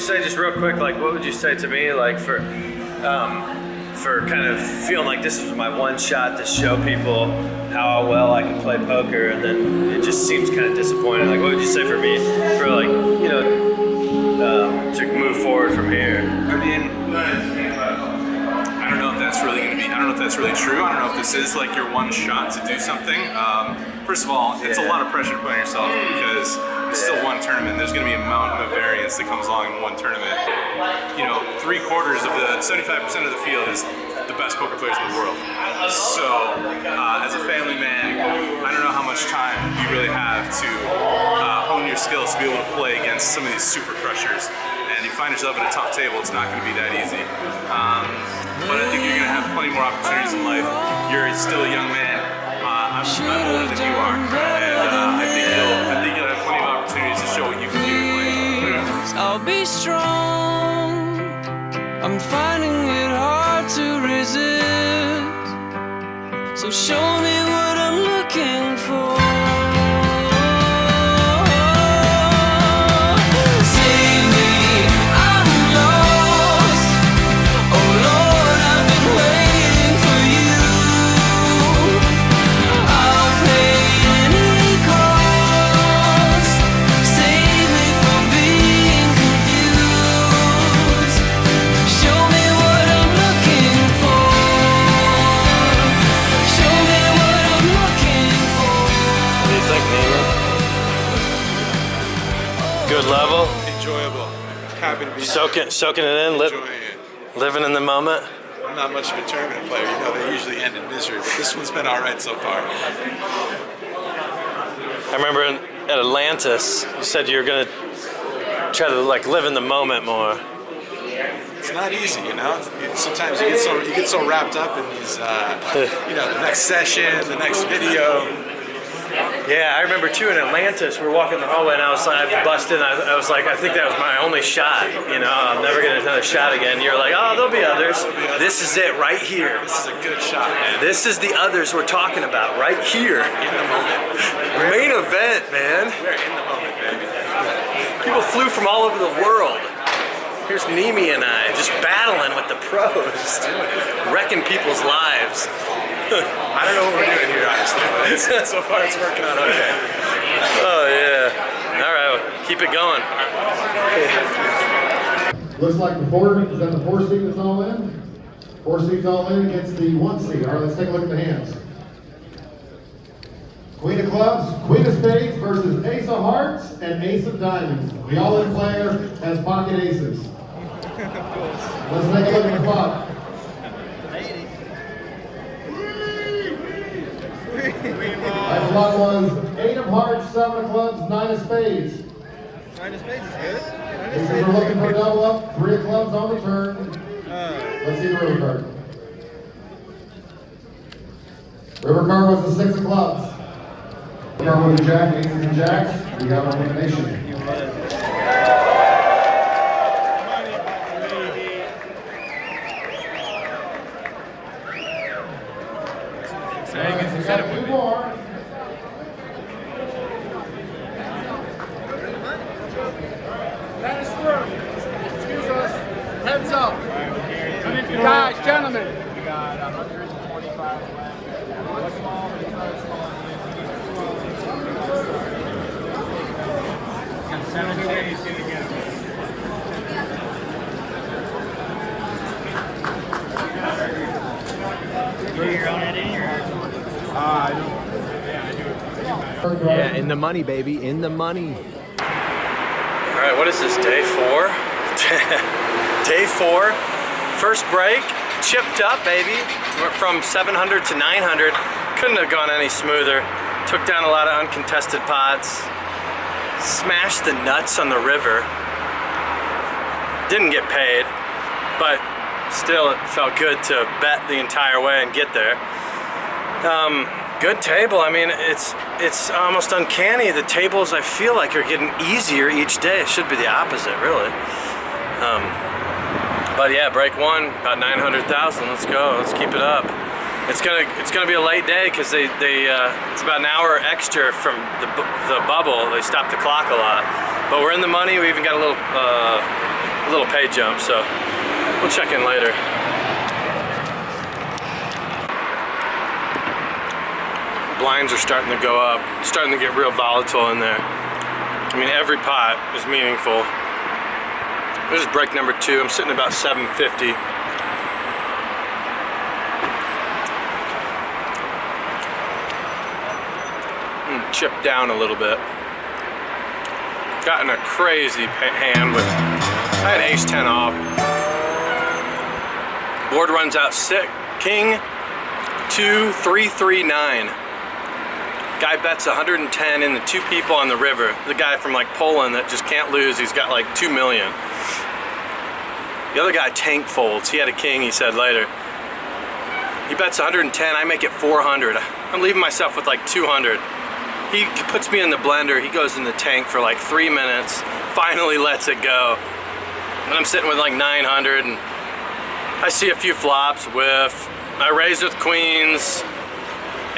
say, just real quick, like what would you say to me, like for kind of feeling like this was my one shot to show people how well I can play poker, and then it just seems kind of disappointing. Like, what would you say for me, for like, you know, to move forward from here? I mean, I don't know if that's really going to be, I don't know if that's really true. I don't know if this is like your one shot to do something. First of all, it's a lot of pressure to put on yourself because it's still one tournament. There's going to be a mountain of variance that comes along in one tournament. You know, 3/4 of the, 75% of the field is the best poker players in the world. So, as a family man, I don't know how much time you really have to hone your skills to be able to play against some of these super crushers. And you find yourself at a tough table, it's not going to be that easy. But I think you're going to have plenty more opportunities in life. You're still a young man. I'm older than you are, and I think you'll have plenty of opportunities to show what you can do in life. I'll be strong. I'm finding it hard to resist. So show me what I'm looking for. Save me, I'm lost. Oh Lord, I've been waiting for you. I'll pay any cost. Save me from being confused. Show me what I'm looking for. Show me what I'm looking for. What do you think, Neiman? Good level? Enjoyable. Happy to be Soaking it in, enjoying it. living in the moment. I'm not much of a tournament player. You know, they usually end in misery, but this one's been all right so far. I remember at Atlantis, you said you were gonna try to like live in the moment more. It's not easy, you know. Sometimes you get so wrapped up in these, you know, the next session, the next video. Yeah, I remember too in Atlantis, we were walking the hallway and I busted and I was like, I think that was my only shot, you know, I'm never gonna get another shot again. You're like, oh, there'll be others. This is it right here. This is a good shot, man. This is the others we're talking about right here. In the moment. Main event, man. We're in the moment, baby. People flew from all over the world. Here's Nimi and I just battling with the pros, wrecking people's lives. I don't know what we're doing here, honestly, but so far it's working out okay. Oh yeah. All right, well, keep it going. Looks like the four, is that the 4 seed that's all in? 4 seeds all in against the 1 seed. All right, let's take a look at the hands. Queen of clubs, Queen of spades versus Ace of hearts and Ace of diamonds. The all-in player has pocket aces. Let's take a look at the flop. That flop was 8 of hearts, 7 of clubs, 9 of spades. 9 of spades is good. Aces are looking for a double up, 3 of clubs on the turn. Let's see the river card. River card was the 6 of clubs. River card was the jack, aces and jacks. We got our elimination. Two more. That is through. Excuse us. Heads up. Guys, gentlemen. We got 125 left. What's small? Got 7 days to get it. Yeah, in the money, baby, in the money. All right, what is this, day 4? Day 4, first break, chipped up, baby. Went from 700 to 900. Couldn't have gone any smoother. Took down a lot of uncontested pots. Smashed the nuts on the river. Didn't get paid, but still it felt good to bet the entire way and get there. Good table. I mean, it's almost uncanny. The tables I feel like are getting easier each day. It should be the opposite, really. But yeah, break 1, about 900,000. Let's go. Let's keep it up. It's gonna be a late day because it's about an hour extra from the bubble. They stopped the clock a lot, but we're in the money. We even got a little a little pay jump, so we'll check in later. Blinds are starting to go up, starting to get real volatile in there. I mean, every pot is meaningful. This is break number 2. I'm sitting about 750. Chipped down a little bit. Gotten a crazy hand with, I had ace 10 off. Board runs out 6, king, 2, 3, 3, 9. Guy bets 110 in the 2 people on the river. The guy from like Poland that just can't lose. He's got like 2 million. The other guy tank folds. He had a king, he said later. He bets 110, I make it 400. I'm leaving myself with like 200. He puts me in the blender, he goes in the tank for like 3 minutes, finally lets it go. And I'm sitting with like 900 and I see a few flops, whiff. I raise with queens,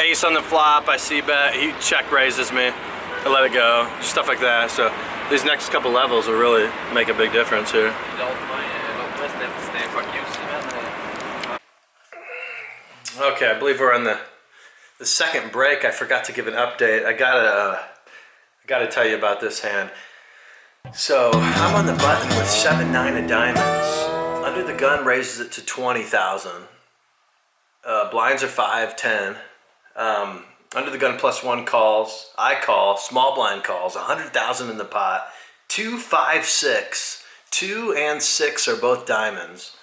ace on the flop, I see bet, he check raises me, I let it go, stuff like that. So these next couple levels will really make a big difference here. Okay, I believe we're on the second break. I forgot to give an update. I gotta tell you about this hand. So I'm on the button with 7-9 of diamonds. Under the gun raises it to 20,000. Blinds are 5-10. Under the gun +1 calls. I call. Small blind calls. 100,000 in the pot. 2, 5, 6. 2 and 6 are both diamonds.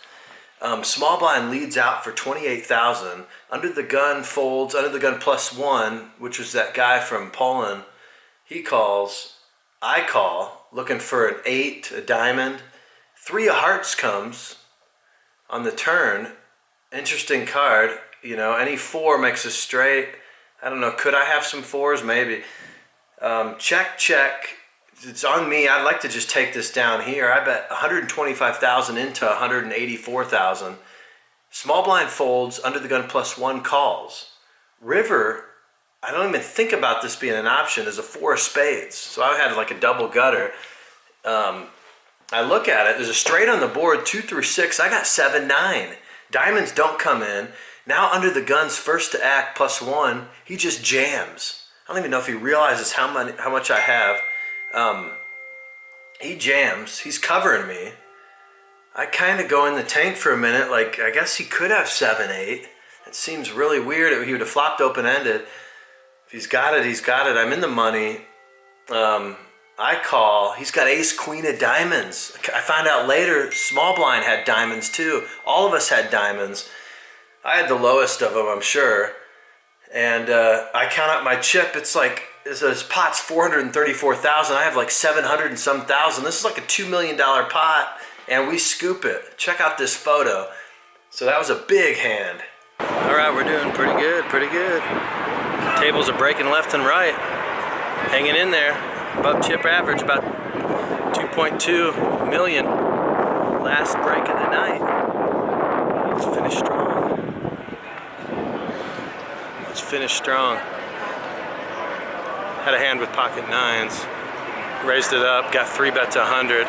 Small blind leads out for 28,000. Under the gun folds, under the gun +1, which was that guy from Poland. He calls, I call, looking for an 8, a diamond. 3 of hearts comes on the turn. Interesting card, you know, any 4 makes a straight. I don't know, could I have some 4s? Maybe. Check, check. It's on me. I'd like to just take this down here. I bet 125,000 into 184,000. Small blind folds, under the gun +1 calls. River, I don't even think about this being an option, is a 4 of spades. So I had like a double gutter. I look at it, there's a straight on the board, 2 through 6. I got 7-9. Diamonds don't come in. Now under the gun's first to act +1, he just jams. I don't even know if he realizes how much I have. He jams, he's covering me. I kind of go in the tank for a minute, like I guess he could have 7-8. It seems really weird. He would have flopped open-ended. If he's got it, he's got it. I'm in the money. I call. He's got ace queen of diamonds. I found out later small blind had diamonds too. All of us had diamonds. I had the lowest of them, I'm sure. And I count out my chip. It's like, this pot's 434,000. I have like 700 and some thousand. This is like a $2 million pot, and we scoop it. Check out this photo. So that was a big hand. All right, we're doing pretty good, pretty good. Tables are breaking left and right. Hanging in there. Above chip average, about 2.2 million. Last break of the night. Let's finish strong. Let's finish strong. Had a hand with pocket 9s. Raised it up, got 3 bet to 100.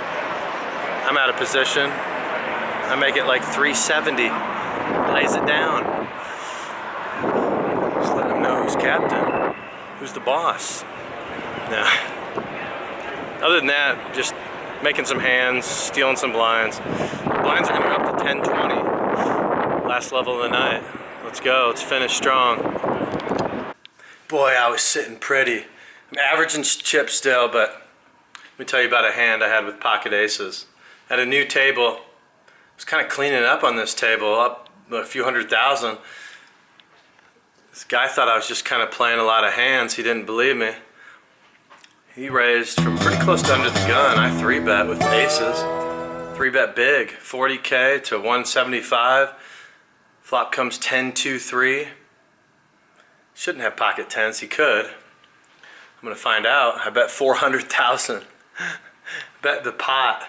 I'm out of position. I make it like 370. Lays it down. Just let him know who's captain. Who's the boss. Now, other than that, just making some hands, stealing some blinds. The blinds are gonna go up to 10-20. Last level of the night. Let's go, let's finish strong. Boy, I was sitting pretty. I'm averaging chips still, but let me tell you about a hand I had with pocket aces. At a new table, I was kind of cleaning up on this table, up a few 100,000. This guy thought I was just kind of playing a lot of hands. He didn't believe me. He raised from pretty close to under the gun. I 3-bet with aces. 3-bet big, 40K to 175. Flop comes 10-2-3. Shouldn't have pocket 10s, he could. I'm gonna find out. I bet 400,000. Bet the pot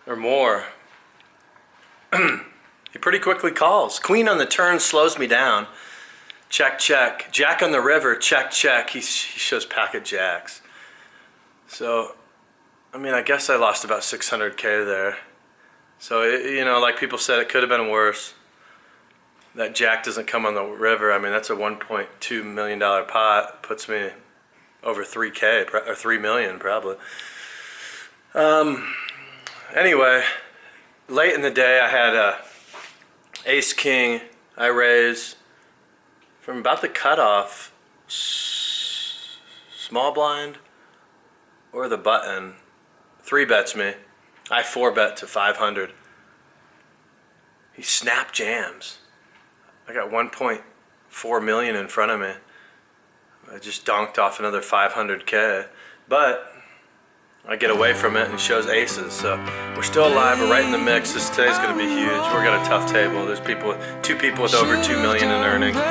or more. He pretty quickly calls. Queen on the turn slows me down. Check, check. Jack on the river, check, check. He shows pocket jacks. So I mean, I guess I lost about 600K there. So, you know, like people said, it could have been worse. That jack doesn't come on the river. I mean, that's a $1.2 million pot. Puts me over 3K, or 3 million probably. Anyway, late in the day, I had a ace king. I raise from about the cutoff, small blind or the button. 3 bets me. I 4 bet to 500. He snap jams. I got 1.4 million in front of me. I just donked off another 500K, but I get away from it and he shows aces. So we're still alive. We're right in the mix. Today's going to be huge. We're got a tough table. There's people, 2 people with over 2 million in earnings. So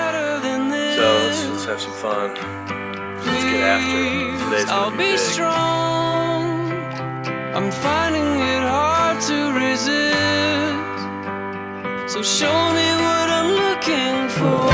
let's have some fun. Let's get after it. Today's going to be big. Strong. I'm finding it hard to resist. So show me what I'm looking for.